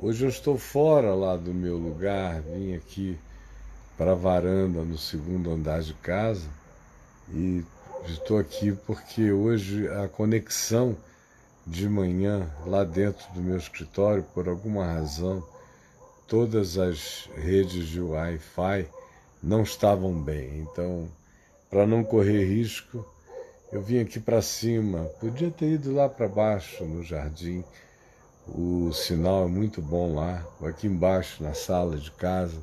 Hoje eu estou fora lá do meu lugar, vim aqui para a varanda no segundo andar de casa e estou aqui porque hoje a conexão de manhã lá dentro do meu escritório, por alguma razão, todas as redes de Wi-Fi não estavam bem. Então, para não correr risco, eu vim aqui para cima. Podia ter ido lá para baixo no jardim. O sinal é muito bom lá, aqui embaixo na sala de casa,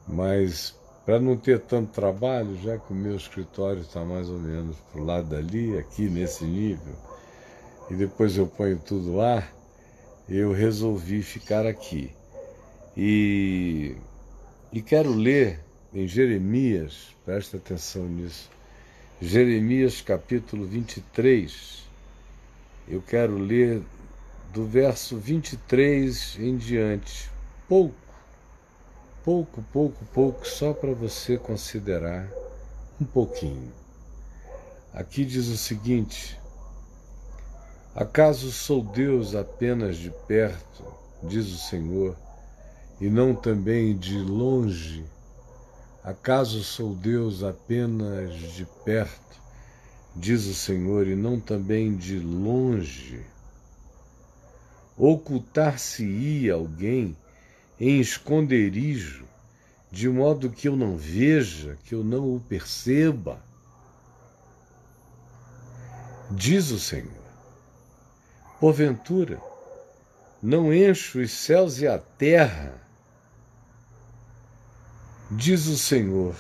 mas para não ter tanto trabalho, já que o meu escritório está mais ou menos pro lado dali, aqui nesse nível, e depois eu ponho tudo lá, eu resolvi ficar aqui. E quero ler em Jeremias, presta atenção nisso, Jeremias capítulo 23, eu quero ler do verso 23 em diante, pouco, só para você considerar um pouquinho. Aqui diz o seguinte: acaso sou Deus apenas de perto, diz o Senhor, e não também de longe? Acaso sou Deus apenas de perto, diz o Senhor, e não também de longe? Ocultar-se-ia alguém em esconderijo, de modo que eu não veja, que eu não o perceba? Diz o Senhor. Porventura, não encho os céus e a terra? Diz o Senhor.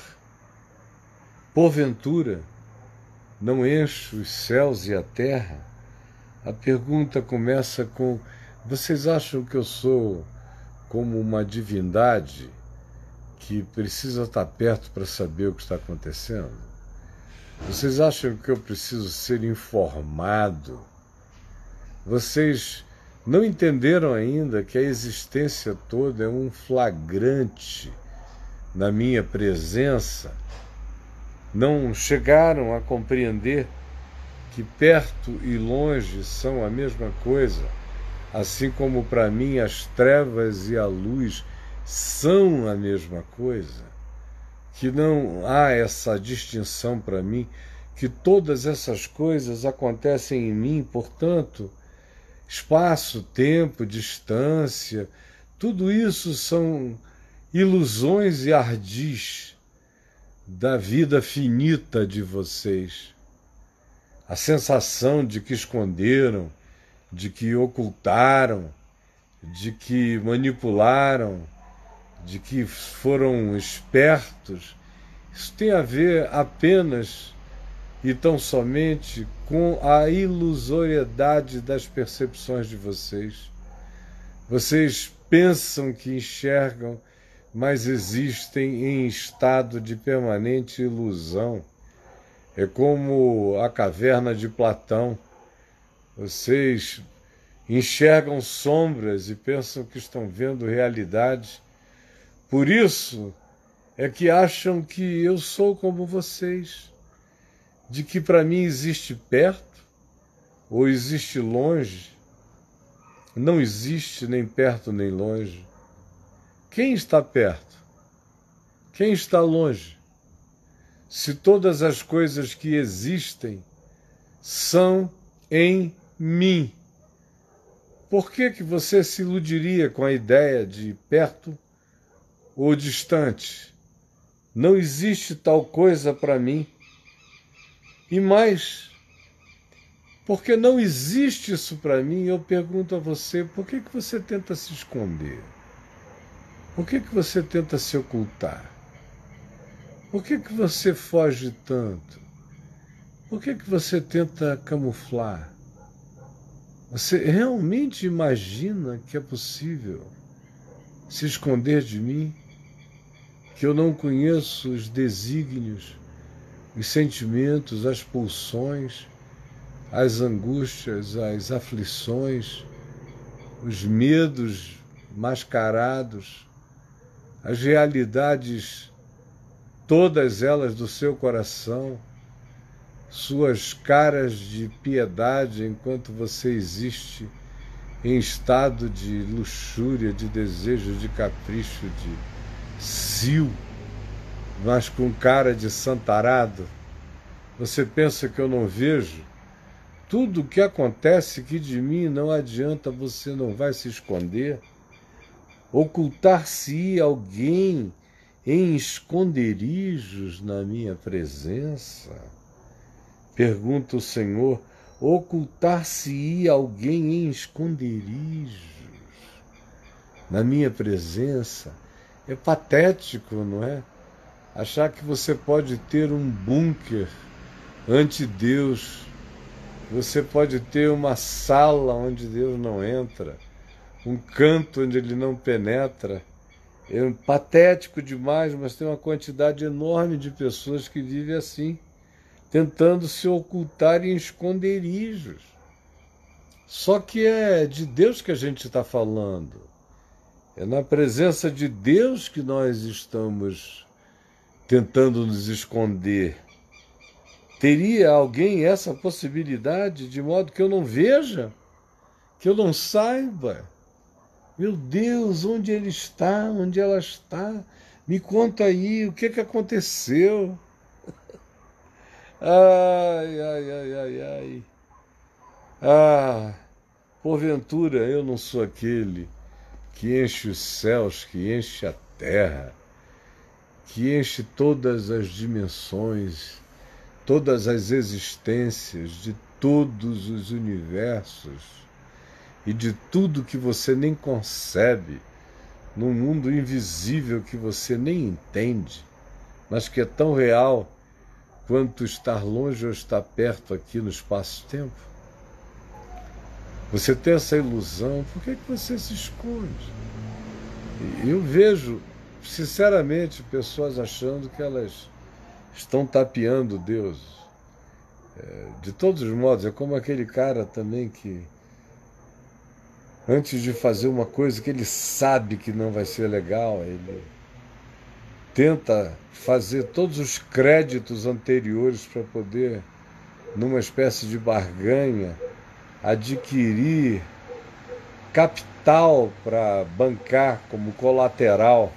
Porventura, não encho os céus e a terra? A pergunta começa com: vocês acham que eu sou como uma divindade que precisa estar perto para saber o que está acontecendo? Vocês acham que eu preciso ser informado? Vocês não entenderam ainda que a existência toda é um flagrante na minha presença? Não chegaram a compreender que perto e longe são a mesma coisa, assim como para mim as trevas e a luz são a mesma coisa? Que não há essa distinção para mim, que todas essas coisas acontecem em mim, portanto, espaço, tempo, distância, tudo isso são ilusões e ardis da vida finita de vocês. A sensação de que esconderam, de que ocultaram, de que manipularam, de que foram espertos, isso tem a ver apenas e tão somente com a ilusoriedade das percepções de vocês. Vocês pensam que enxergam, mas existem em estado de permanente ilusão. É como a caverna de Platão. Vocês enxergam sombras e pensam que estão vendo realidade. Por isso é que acham que eu sou como vocês, de que para mim existe perto ou existe longe. Não existe nem perto nem longe. Quem está perto? Quem está longe? Se todas as coisas que existem são em mim, por que você se iludiria com a ideia de perto ou distante? Não existe tal coisa para mim. E mais, porque não existe isso para mim, eu pergunto a você, por que você tenta se esconder? Por que você tenta se ocultar? Por que você foge tanto? Por que você tenta camuflar? Você realmente imagina que é possível se esconder de mim? Que eu não conheço os desígnios, os sentimentos, as pulsões, as angústias, as aflições, os medos mascarados, as realidades, todas elas do seu coração, suas caras de piedade enquanto você existe em estado de luxúria, de desejo, de capricho, de cio, mas com cara de santarado. Você pensa que eu não vejo? Tudo o que acontece que de mim não adianta, você não vai se esconder. Ocultar-se alguém em esconderijos na minha presença? Pergunta o Senhor. Ocultar-se alguém em esconderijos na minha presença? É patético, não é? Achar que você pode ter um bunker ante Deus, você pode ter uma sala onde Deus não entra, um canto onde Ele não penetra. É patético demais, mas tem uma quantidade enorme de pessoas que vivem assim, tentando se ocultar em esconderijos. Só que é de Deus que a gente está falando. É na presença de Deus que nós estamos tentando nos esconder. Teria alguém essa possibilidade de modo que eu não veja, que eu não saiba? Meu Deus, onde ele está, onde ela está? Me conta aí, o que aconteceu? Ai, ai, ai, ai, ai. Ah, porventura eu não sou aquele que enche os céus, que enche a terra, que enche todas as dimensões, todas as existências de todos os universos e de tudo que você nem concebe, num mundo invisível que você nem entende, mas que é tão real quanto estar longe ou estar perto aqui no espaço-tempo? Você tem essa ilusão, por que você se esconde? Eu vejo, sinceramente, pessoas achando que elas estão tapeando Deus. De todos os modos, é como aquele cara também que, antes de fazer uma coisa que ele sabe que não vai ser legal, ele tenta fazer todos os créditos anteriores para poder, numa espécie de barganha, adquirir capital para bancar como colateral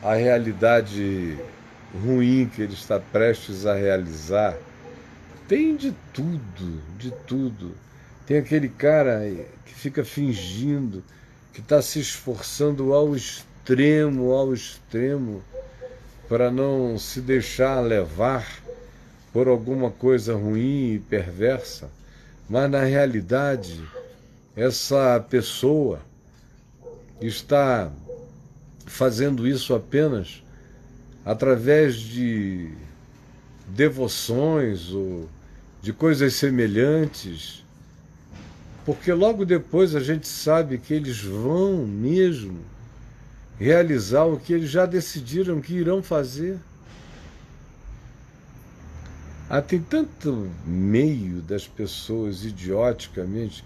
a realidade ruim que ele está prestes a realizar. Tem de tudo, de tudo. Tem aquele cara que fica fingindo que está se esforçando ao extremo, para não se deixar levar por alguma coisa ruim e perversa. Mas, na realidade, essa pessoa está fazendo isso apenas através de devoções ou de coisas semelhantes, porque logo depois a gente sabe que eles vão mesmo realizar o que eles já decidiram que irão fazer. Tem tanto meio das pessoas idioticamente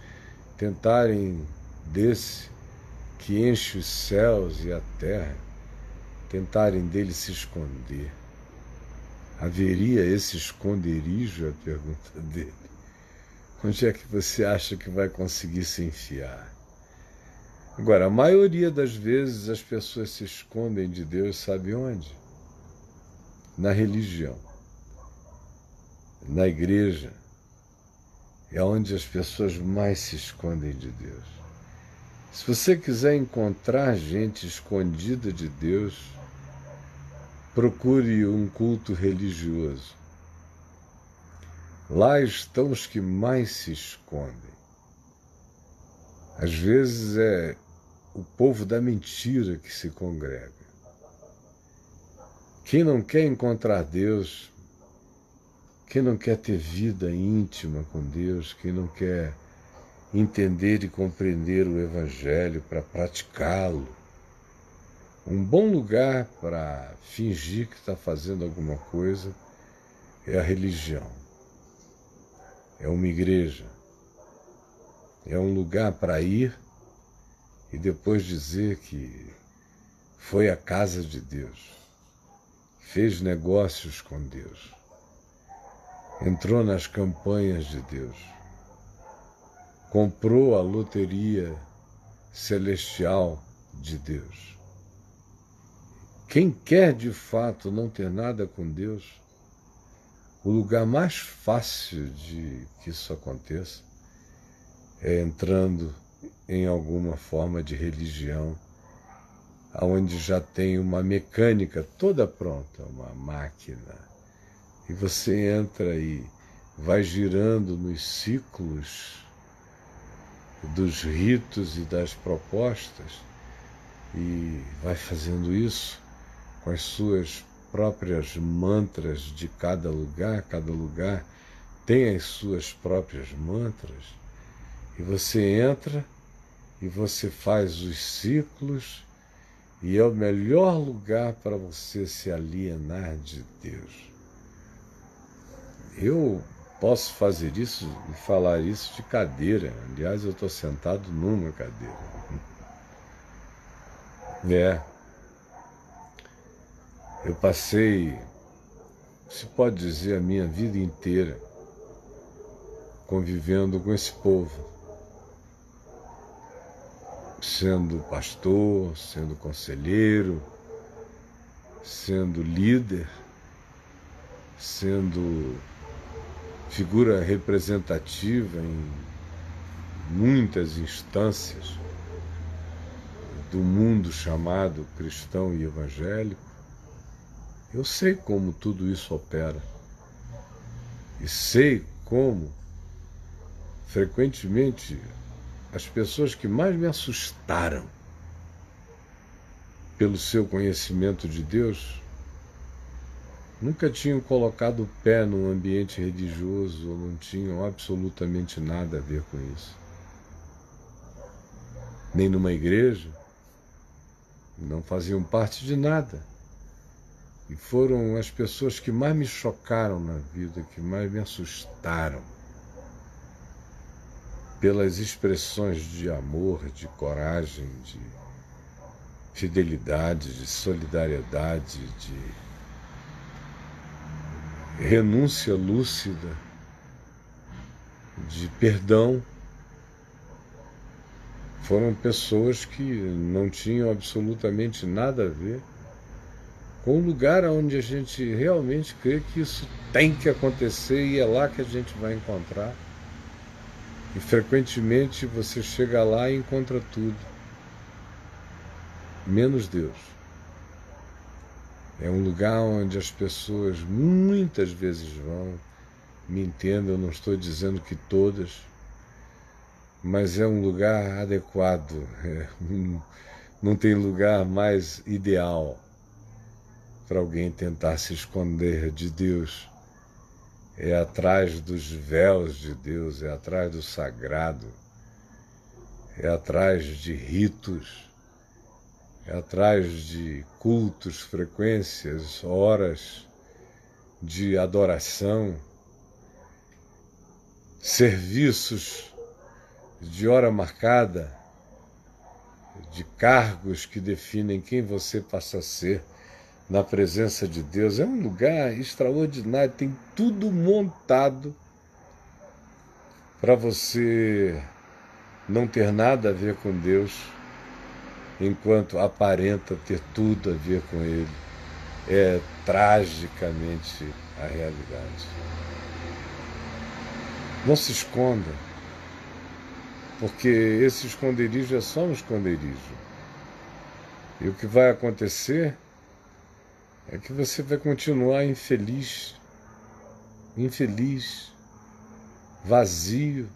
tentarem desse que enche os céus e a terra, tentarem dele se esconder. Haveria esse esconderijo? A pergunta dele. Onde é que você acha que vai conseguir se enfiar? Agora, a maioria das vezes as pessoas se escondem de Deus, sabe onde? Na religião. Na igreja é onde as pessoas mais se escondem de Deus. Se você quiser encontrar gente escondida de Deus, procure um culto religioso. Lá estão os que mais se escondem. Às vezes é o povo da mentira que se congrega. Quem não quer encontrar Deus, quem não quer ter vida íntima com Deus, quem não quer entender e compreender o Evangelho para praticá-lo, um bom lugar para fingir que está fazendo alguma coisa é a religião. É uma igreja. É um lugar para ir e depois dizer que foi à casa de Deus, fez negócios com Deus, entrou nas campanhas de Deus, comprou a loteria celestial de Deus. Quem quer de fato não ter nada com Deus, o lugar mais fácil de que isso aconteça é entrando em alguma forma de religião, onde já tem uma mecânica toda pronta, uma máquina, e você entra e vai girando nos ciclos dos ritos e das propostas e vai fazendo isso com as suas próprias mantras de cada lugar tem as suas próprias mantras, e você entra e você faz os ciclos, e é o melhor lugar para você se alienar de Deus. Eu posso fazer isso e falar isso de cadeira. Aliás, eu estou sentado numa cadeira. Eu passei, se pode dizer, a minha vida inteira convivendo com esse povo, sendo pastor, sendo conselheiro, sendo líder, sendo figura representativa em muitas instâncias do mundo chamado cristão e evangélico. Eu sei como tudo isso opera e sei como, frequentemente, as pessoas que mais me assustaram pelo seu conhecimento de Deus nunca tinham colocado o pé num ambiente religioso ou não tinham absolutamente nada a ver com isso. Nem numa igreja, não faziam parte de nada. E foram as pessoas que mais me chocaram na vida, que mais me assustaram pelas expressões de amor, de coragem, de fidelidade, de solidariedade, de renúncia lúcida, de perdão. Foram pessoas que não tinham absolutamente nada a ver com o lugar onde a gente realmente crê que isso tem que acontecer, e é lá que a gente vai encontrar. E frequentemente você chega lá e encontra tudo, menos Deus. É um lugar onde as pessoas muitas vezes vão, me entendam, eu não estou dizendo que todas, mas é um lugar adequado, não tem lugar mais ideal para alguém tentar se esconder de Deus. É atrás dos véus de Deus, é atrás do sagrado, é atrás de ritos, é atrás de cultos, frequências, horas de adoração, serviços de hora marcada, de cargos que definem quem você passa a ser na presença de Deus. É um lugar extraordinário, tem tudo montado para você não ter nada a ver com Deus, enquanto aparenta ter tudo a ver com Ele. É tragicamente a realidade. Não se esconda, porque esse esconderijo é só um esconderijo. E o que vai acontecer é que você vai continuar infeliz, vazio,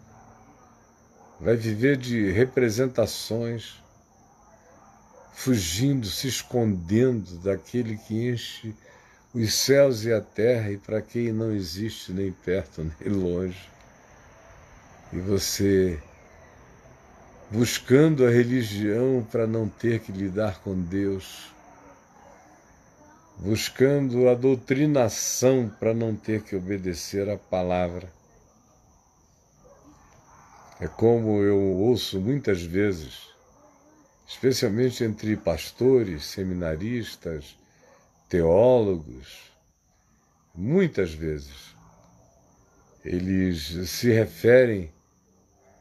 vai viver de representações, fugindo, se escondendo daquele que enche os céus e a terra e para quem não existe nem perto nem longe. E você buscando a religião para não ter que lidar com Deus, buscando a doutrinação para não ter que obedecer à palavra. É como eu ouço muitas vezes, especialmente entre pastores, seminaristas, teólogos, muitas vezes eles se referem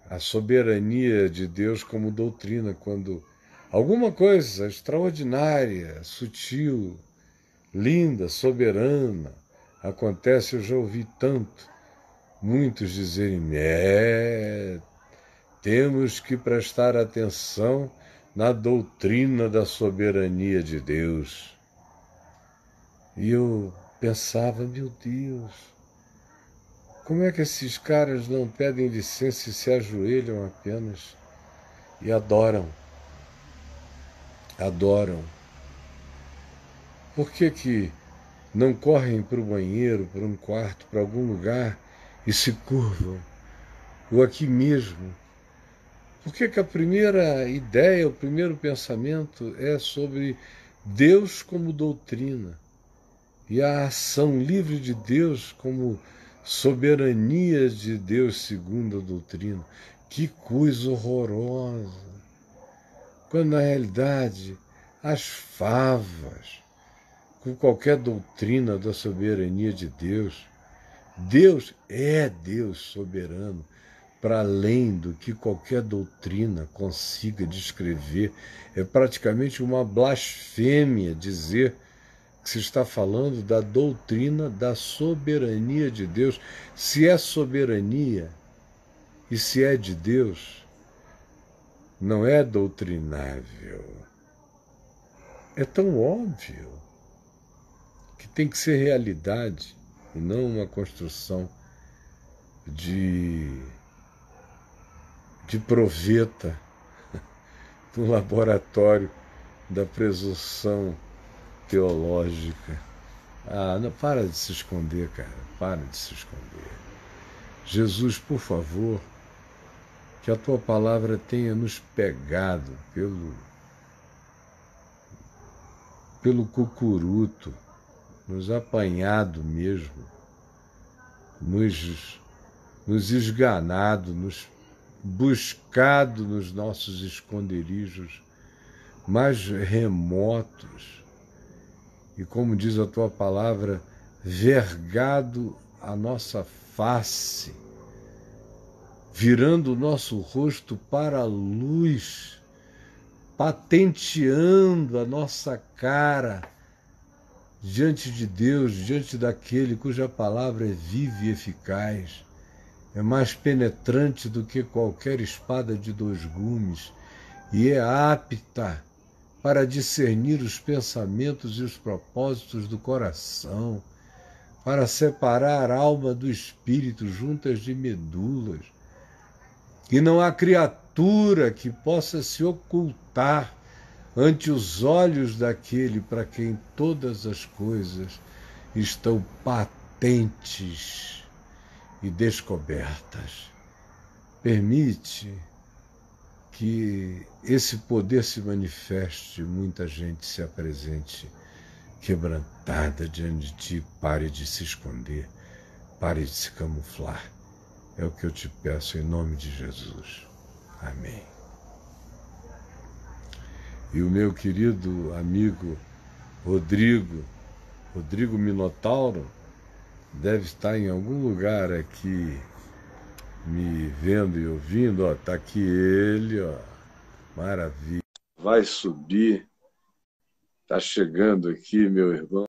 a soberania de Deus como doutrina, quando alguma coisa extraordinária, sutil, linda, soberana acontece. Eu já ouvi muitos dizerem, temos que prestar atenção na doutrina da soberania de Deus. E eu pensava, meu Deus, como é que esses caras não pedem licença e se ajoelham apenas e adoram? Adoram. Por que não correm para o banheiro, para um quarto, para algum lugar e se curvam? Ou aqui mesmo? Por que a primeira ideia, o primeiro pensamento é sobre Deus como doutrina e a ação livre de Deus como soberania de Deus segundo a doutrina? Que coisa horrorosa! Quando na realidade as favas com qualquer doutrina da soberania de Deus, Deus é Deus soberano, para além do que qualquer doutrina consiga descrever. É praticamente uma blasfêmia dizer que se está falando da doutrina da soberania de Deus. Se é soberania e se é de Deus, não é doutrinável. É tão óbvio que tem que ser realidade e não uma construção de proveta no laboratório da presunção teológica. Não, para de se esconder, cara. Para de se esconder. Jesus, por favor, que a tua palavra tenha nos pegado pelo cucuruto, nos apanhado mesmo, nos esganado, nos buscado nos nossos esconderijos mais remotos e, como diz a tua palavra, vergado a nossa face, virando o nosso rosto para a luz, patenteando a nossa cara diante de Deus, diante daquele cuja palavra é viva e eficaz, é mais penetrante do que qualquer espada de 2 gumes e é apta para discernir os pensamentos e os propósitos do coração, para separar a alma do espírito juntas de medulas. E não há criatura que possa se ocultar ante os olhos daquele para quem todas as coisas estão patentes e descobertas. Permite que esse poder se manifeste, muita gente se apresente quebrantada diante de ti. Pare de se esconder, pare de se camuflar. É o que eu te peço em nome de Jesus. Amém. E o meu querido amigo Rodrigo Minotauro, deve estar em algum lugar aqui me vendo e ouvindo. Ó, tá aqui ele, ó. Maravilha. Vai subir. Tá chegando aqui, meu irmão.